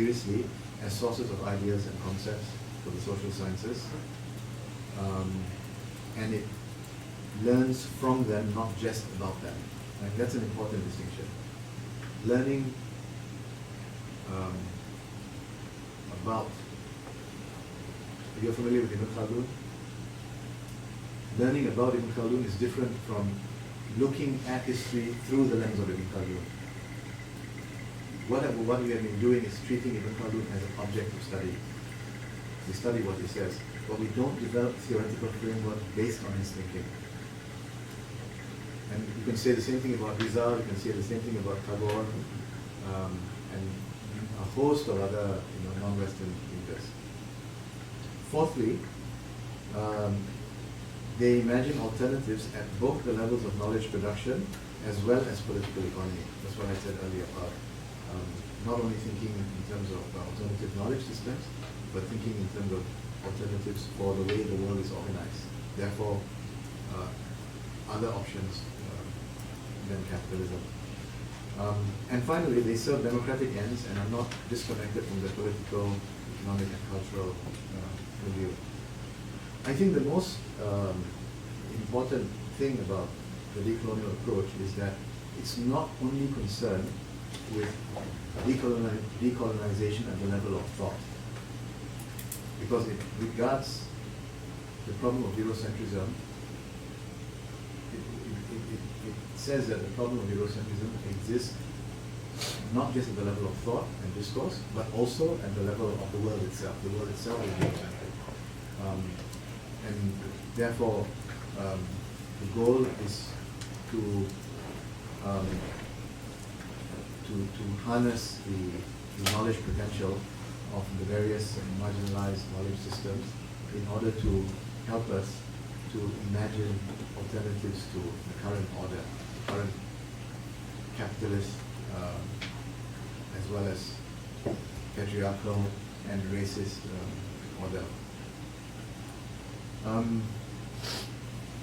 seriously as sources of ideas and concepts for the social sciences, and it learns from them, not just about them. Right? That's an important distinction. Learning about, you're familiar with Ibn Khaldun? Learning about Ibn Khaldun is different from looking at history through the lens of Ibn Khaldun. What we have been doing is treating Ibn Khaldun as an object of study. We study what he says, but we don't develop theoretical framework based on his thinking. And you can say the same thing about Rizal, you can say the same thing about Tagore, and a host of other non-Western thinkers. Fourthly, they imagine alternatives at both the levels of knowledge production as well as political economy. That's what I said earlier about not only thinking in terms of alternative knowledge systems, but thinking in terms of alternatives for the way the world is organized. Therefore, other options than capitalism. And finally, they serve democratic ends and are not disconnected from the political, economic, and cultural review. I think the most important thing about the decolonial approach is that it's not only concerned with decolonization at the level of thought, because it regards the problem of Eurocentrism. It says that the problem of Eurocentrism exists not just at the level of thought and discourse, but also at the level of the world itself. The world itself is Eurocentric. And therefore, the goal is to harness the knowledge potential of the various marginalized knowledge systems in order to help us to imagine alternatives to the current order, current capitalist, as well as patriarchal and racist order.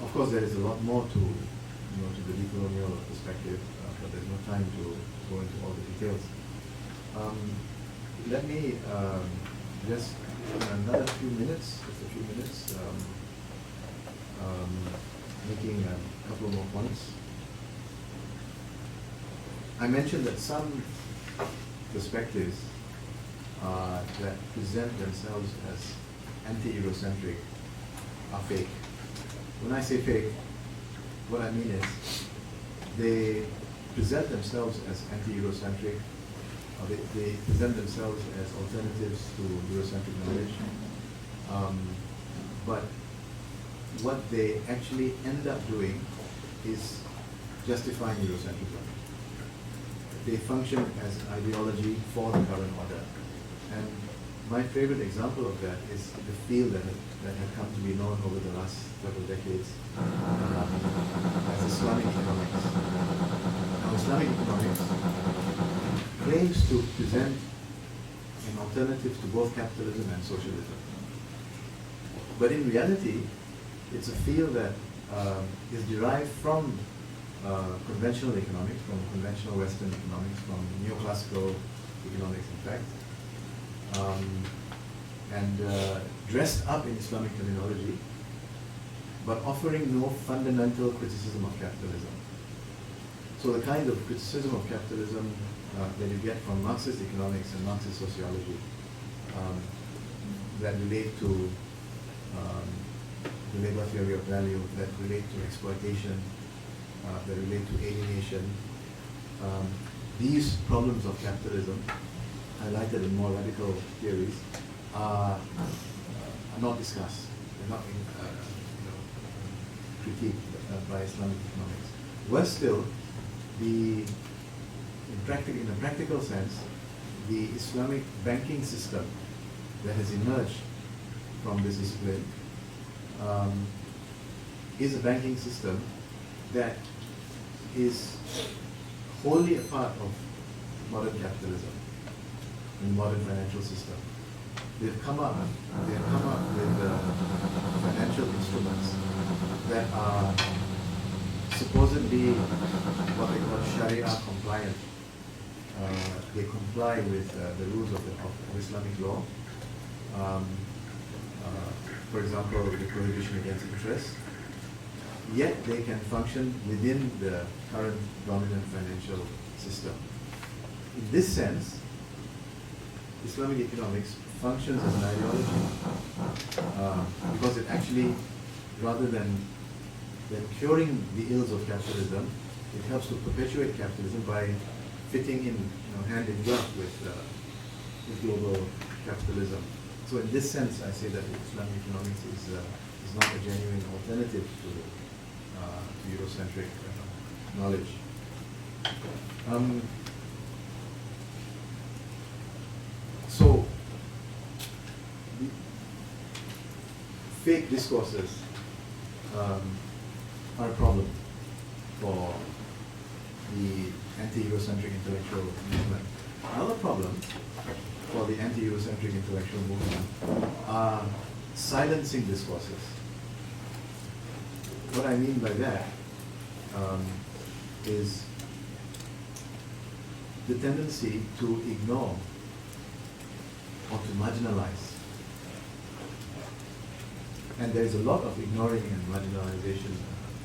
Of course, there is a lot more to the decolonial perspective, but there's no time to go into all the details. Let me just in another few minutes, making a couple more points. I mentioned that some perspectives that present themselves as anti-Eurocentric are fake. When I say fake, what I mean is they present themselves as anti-Eurocentric, or they present themselves as alternatives to Eurocentric knowledge, but what they actually end up doing is justifying Eurocentrism. They function as ideology for the current order. And my favorite example of that is the field that had come to be known over the last several decades as Islamic economics. Now, Islamic economics claims to present an alternative to both capitalism and socialism. But in reality, it's a field that is derived from conventional economics, from conventional Western economics, from neoclassical economics, in fact, and dressed up in Islamic terminology, but offering no fundamental criticism of capitalism. So the kind of criticism of capitalism that you get from Marxist economics and Marxist sociology that relate to the labor theory of value, that relate to exploitation, that relate to alienation. These problems of capitalism, highlighted in more radical theories, are not discussed. They're not critiqued by Islamic economics. Worse still, in a practical sense, the Islamic banking system that has emerged from this discipline is a banking system that is wholly a part of modern capitalism and modern financial system. They've come up with financial instruments that are supposedly what they call Sharia compliant. they comply with the rules of Islamic law. For example, the prohibition against interest. Yet they can function within the current dominant financial system. In this sense, Islamic economics functions as an ideology because it actually, rather than curing the ills of capitalism, it helps to perpetuate capitalism by fitting in, hand in glove with global capitalism. So in this sense, I say that Islamic economics is not a genuine alternative to Eurocentric knowledge. So, fake discourses are a problem for the anti-Eurocentric intellectual movement. Another problem for the anti-Eurocentric intellectual movement are silencing discourses. What I mean by that is the tendency to ignore or to marginalize. And there is a lot of ignoring and marginalization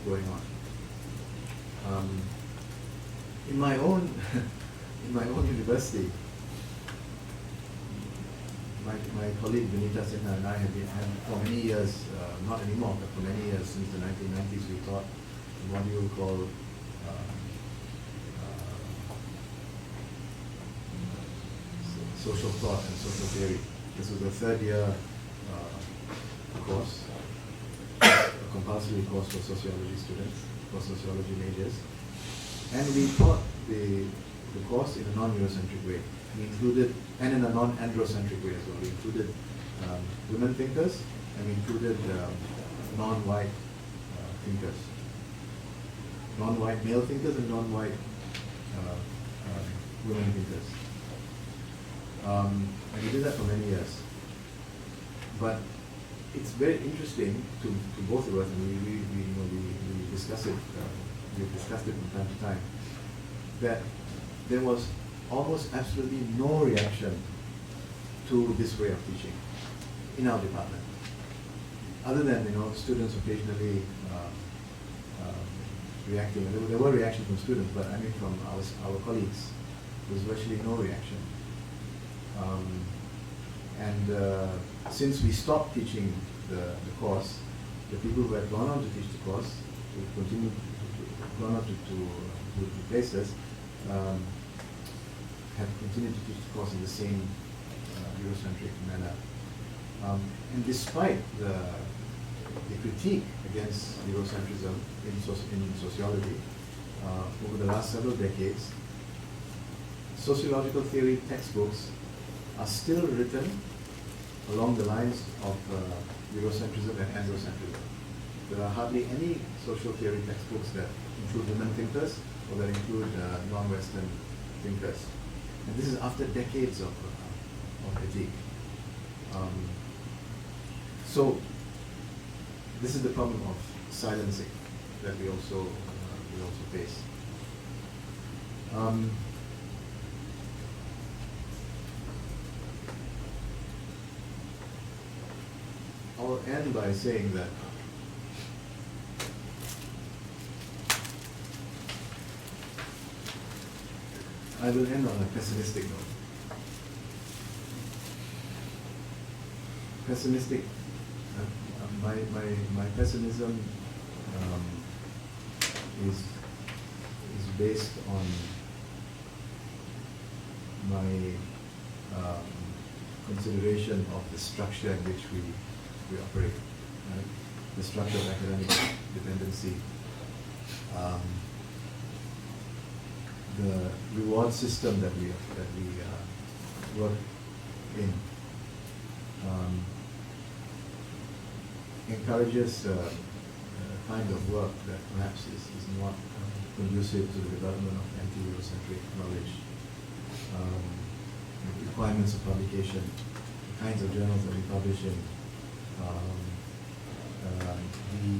going on. In my own university, my colleague Vineeta Sinha and I have been, for many years, not anymore, but for many years since the 1990s, we taught a module called Social Thought and Social Theory. This was a third year course, a compulsory course for sociology students, for sociology majors. And we taught the course in a non-Eurocentric way. We included, and in a non-androcentric way as well. We included women thinkers, and we included non-white thinkers. Non-white male thinkers and non-white women thinkers. And we did that for many years. But it's very interesting to both of us, and we discuss it. We've discussed it from time to time. That there was almost absolutely no reaction to this way of teaching in our department, other than students occasionally reacting. There were reactions from students, but I mean from our colleagues, there was virtually no reaction. Since we stopped teaching the course, the people who had gone on to teach the course, who continued gone on to replace us, have continued to teach the course in the same Eurocentric manner. And despite the critique against Eurocentrism in sociology over the last several decades, sociological theory textbooks are still written along the lines of Eurocentrism and Androcentrism. There are hardly any social theory textbooks that include women thinkers or that include non-Western thinkers. And this is after decades of critique. So this is the problem of silencing that we also face. I'll end by saying that I will end on a pessimistic note. Pessimistic. My pessimism is based on my consideration of the structure in which we operate, right? The structure of academic dependency, the reward system that we work in, encourages a kind of work that perhaps is not conducive to the development of anti-Eurocentric knowledge. Requirements of publication, the kinds of journals that we publish in, the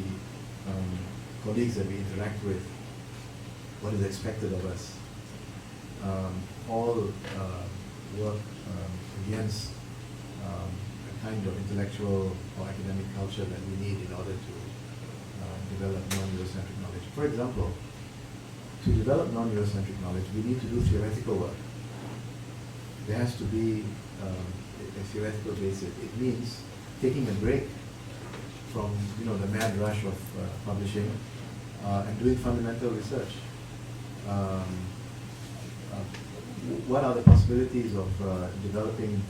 colleagues that we interact with, what is expected of us. all work against a kind of intellectual or academic culture that we need in order to develop non-Eurocentric knowledge. For example, to develop non-Eurocentric knowledge, we need to do theoretical work. There has to be a theoretical basis. It means taking a break from the mad rush of publishing and doing fundamental research. What are the possibilities of developing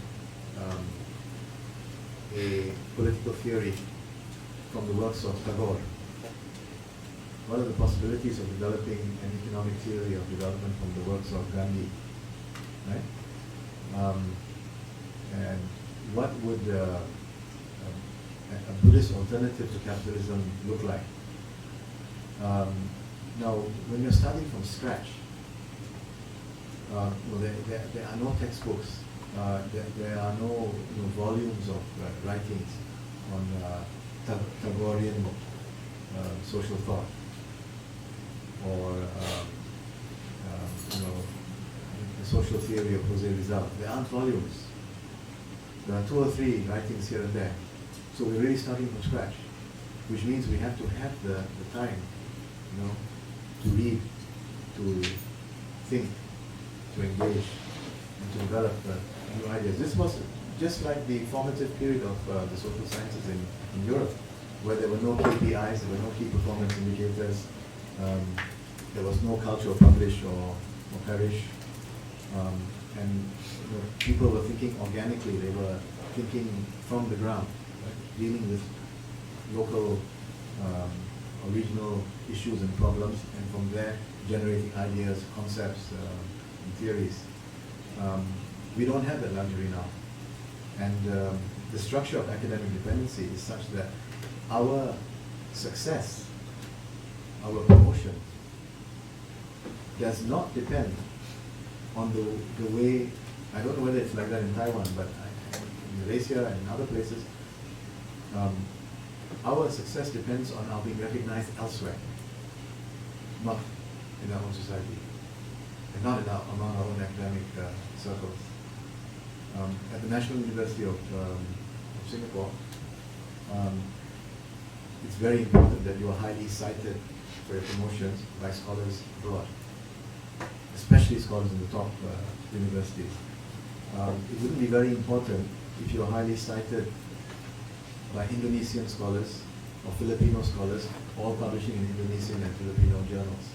a political theory from the works of Tagore? What are the possibilities of developing an economic theory of development from the works of Gandhi? Right? And what would a Buddhist alternative to capitalism look like? Now, when you're starting from scratch, there are no textbooks, there are no volumes of writings on Tagorean social thought, or the social theory of Jose Rizal. There aren't volumes. There are 2 or 3 writings here and there. So we're really starting from scratch, which means we have to have the time, to read, to think, to engage, and to develop new ideas. This was just like the formative period of the social sciences in Europe, where there were no KPIs, there were no key performance indicators, there was no culture of publish or perish, and people were thinking organically, they were thinking from the ground, right? Dealing with local or regional issues and problems, and from there generating ideas, concepts, and theories. We don't have that luxury now. And the structure of academic dependency is such that our success, our promotion, does not depend on the way, I don't know whether it's like that in Taiwan, but in Malaysia and in other places, our success depends on our being recognized elsewhere, not in our own society, and not among our own academic circles. At the National University of Singapore, it's very important that you are highly cited for your promotions by scholars abroad, especially scholars in the top universities. It wouldn't be very important if you are highly cited by Indonesian scholars or Filipino scholars, all publishing in Indonesian and Filipino journals,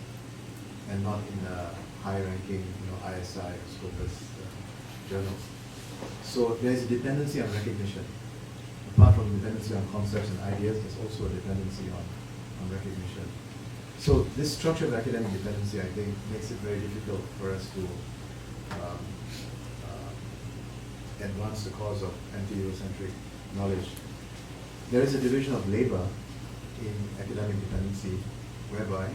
and not in high-ranking, ISI or Scopus journals. So there is a dependency on recognition. Apart from dependency on concepts and ideas, there's also a dependency on recognition. So this structure of academic dependency, I think, makes it very difficult for us to advance the cause of anti-Eurocentric knowledge. There is a division of labor in academic dependency, whereby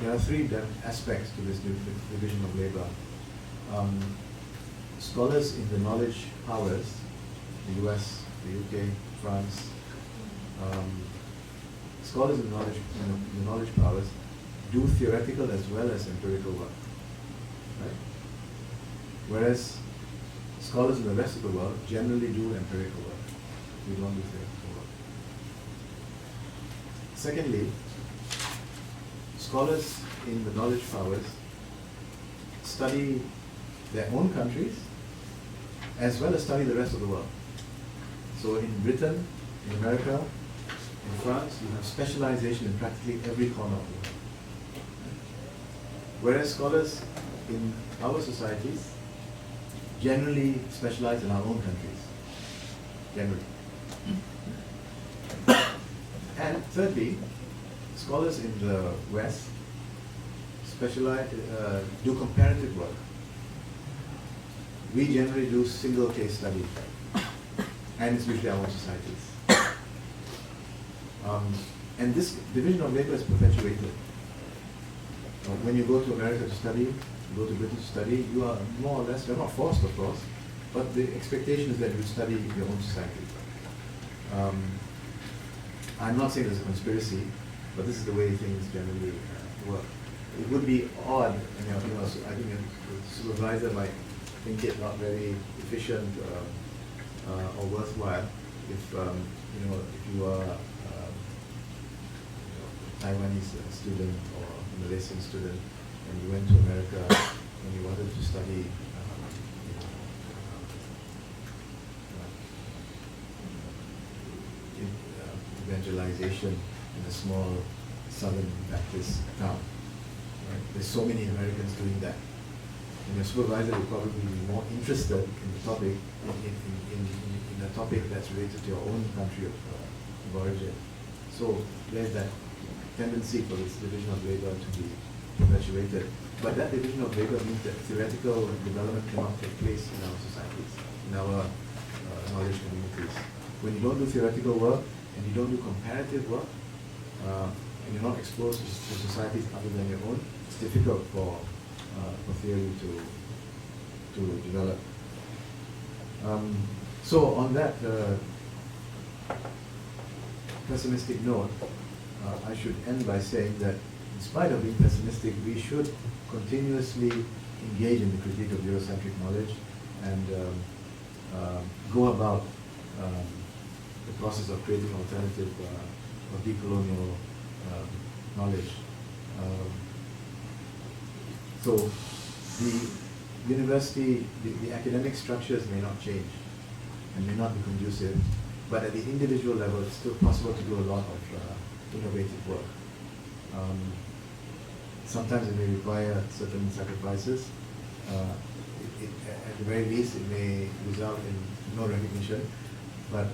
there are 3 aspects to this division of labor. Scholars in the knowledge powers, the US, the UK, France, scholars in the knowledge powers do theoretical as well as empirical work, right? Whereas scholars in the rest of the world generally do empirical work. We don't do theoretical work. Secondly, scholars in the knowledge powers study their own countries as well as study the rest of the world. So in Britain, in America, in France, you have specialization in practically every corner of the world. Whereas scholars in our societies generally specialize in our own countries, generally. And thirdly, scholars in the West specialize, do comparative work. We generally do single case study, and it's usually our own societies. And this division of labor is perpetuated. When you go to America to study, you go to Britain to study, you are more or less, you're not forced of course, but the expectation is that you study your own society. I'm not saying there's a conspiracy, but this is the way things generally work. it would be odd, so I think the supervisor might think it not very efficient or worthwhile if if you are a Taiwanese student or a Malaysian student and you went to America and you wanted to study evangelization in a small Southern Baptist town. Right? There's so many Americans doing that. And your supervisor will probably be more interested in the topic, in a topic that's related to your own country of origin. So there's that tendency for this division of labor to be perpetuated. But that division of labor means that theoretical development cannot take place in our societies, in our knowledge communities. When you don't do theoretical work and you don't do comparative work, and you're not exposed to societies other than your own, it's difficult for theory to develop. So on that pessimistic note, I should end by saying that in spite of being pessimistic, we should continuously engage in the critique of Eurocentric knowledge and go about the process of creating alternative or decolonial knowledge. So the university, the academic structures may not change and may not be conducive, but at the individual level, it's still possible to do a lot of innovative work. Sometimes it may require certain sacrifices. At the very least, it may result in no recognition. But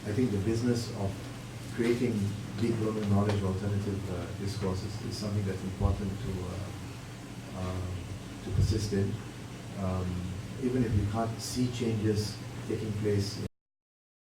I think the business of creating deep global knowledge alternative discourses is something that's important to persist in. Even if you can't see changes taking place